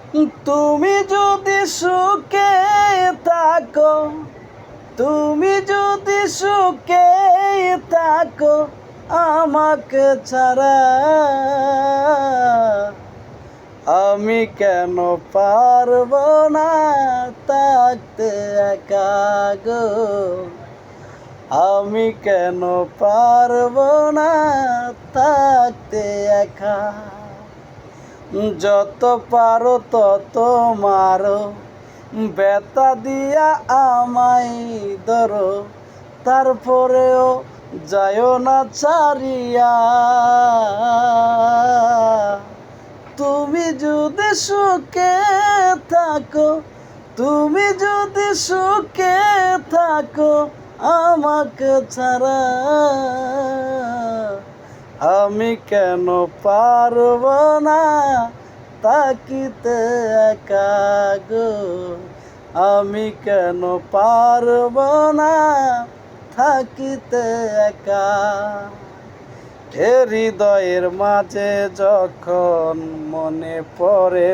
তুমি যদি সুখে থাকো, তুমি যদি সুখে থাকো আমাকে ছাড়া, আমি কেন পারবো না থাকতে একা গো, আমি কেন পারবো না থাকতে একা। যত পারো তত মারো, ব্যথা দিয়া আমায় ধরো, তারপরেও যায়ও না ছাড়িয়া। তুমি যদি সুখে থাকো, তুমি যদি সুখে থাকো আমাকে ছাড়া, আমি কেন পারব না থাকিতে একা গো, আমি কেন পারব না থাকিতে একা। হৃদয়ের মাঝে যখন মনে পড়ে